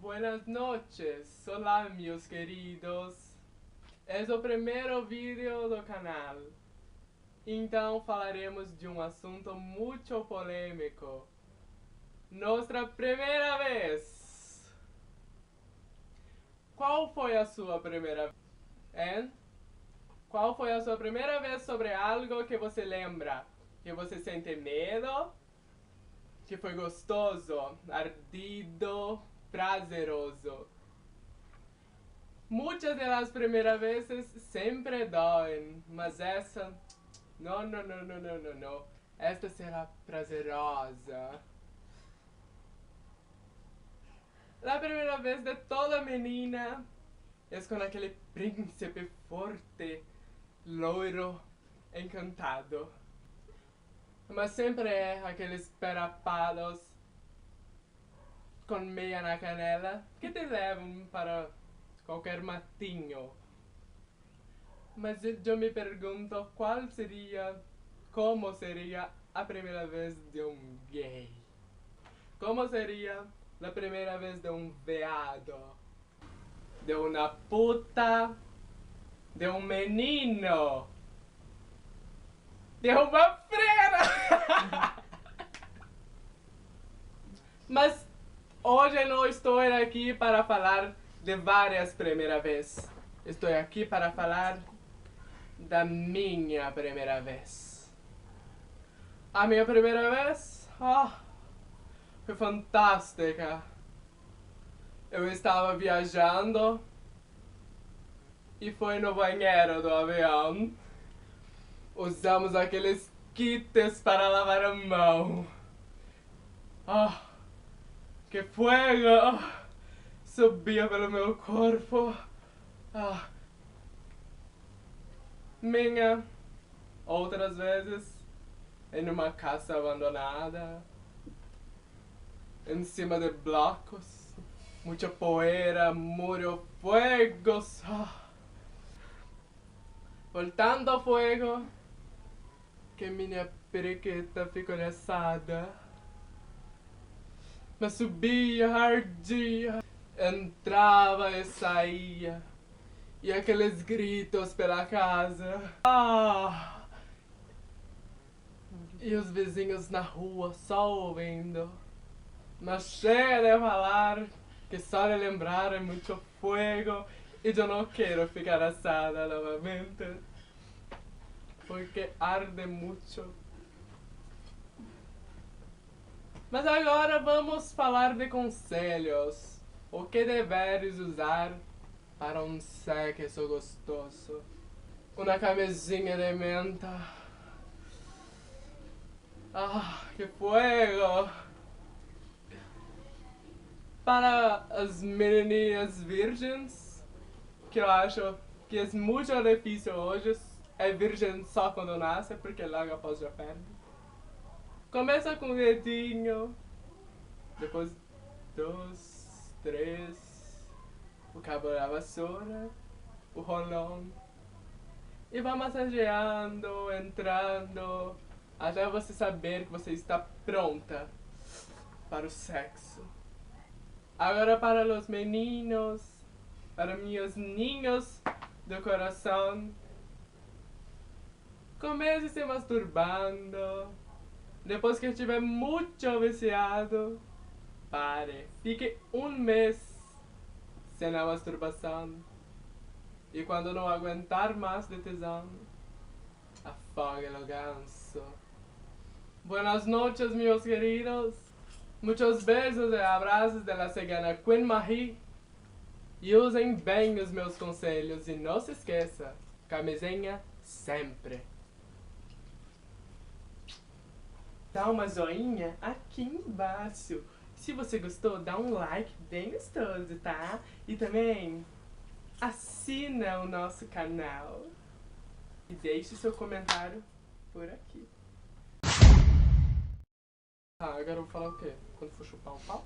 Buenas noches, olá meus queridos. É o primeiro vídeo do canal. Então falaremos de um assunto muito polêmico. Nossa primeira vez. Qual foi a sua primeira vez? Hein? Qual foi a sua primeira vez sobre algo que você lembra? Que você sente medo? Que foi gostoso, ardido, prazeroso? Muitas das primeiras vezes sempre doem, mas essa... Não. Esta será prazerosa. A primeira vez de toda menina é com aquele príncipe forte, loiro, encantado. Mas sempre é aqueles perapados com meia na canela que te levam para qualquer matinho. Mas eu me pergunto como seria a primeira vez de um gay? Como seria a primeira vez de um veado? De uma puta? De um menino? De uma freira? Mas hoje não estou aqui para falar de várias primeiras vezes. Estou aqui para falar da minha primeira vez. A minha primeira vez foi fantástica. Eu estava viajando e foi no banheiro do avião. Usamos aqueles kits para lavar a mão. Que fogo! Subia pelo meu corpo. Outras vezes em uma casa abandonada, em cima de blocos, muita poeira, muro, fuegos. Voltando ao fogo, que minha periquita ficou assada. Mas subia, ardia, entrava e saía. E aqueles gritos pela casa. E os vizinhos na rua só ouvindo. Mas chega de falar, que só de lembrar é muito fogo. E eu não quero ficar assada novamente. Porque arde muito. Mas agora vamos falar de conselhos. O que deveres usar para um sexo gostoso? Uma camisinha de menta. Que fogo! Para as menininhas virgens, que eu acho que é muito difícil hoje, é virgem só quando nasce, porque logo após já perde. Começa com o dedinho, depois 2, 3, o cabo da vassoura, o rolão, e vai massageando, entrando, até você saber que você está pronta para o sexo. Agora para os meninos, para meus ninhos do coração, comece se masturbando. Depois que estiver muito viciado, pare. Fique um mês sem a masturbação. E quando não aguentar mais de tesão, afogue o ganso. Buenas noches, meus queridos. Muitos beijos e abraços da cigana Queen Marie. E usem bem os meus conselhos. E não se esqueça, camisinha sempre. Dá uma joinha aqui embaixo. Se você gostou, dá um like bem gostoso, tá? E também assina o nosso canal. E deixe seu comentário por aqui. Agora eu vou falar o quê? Quando for chupar um pau?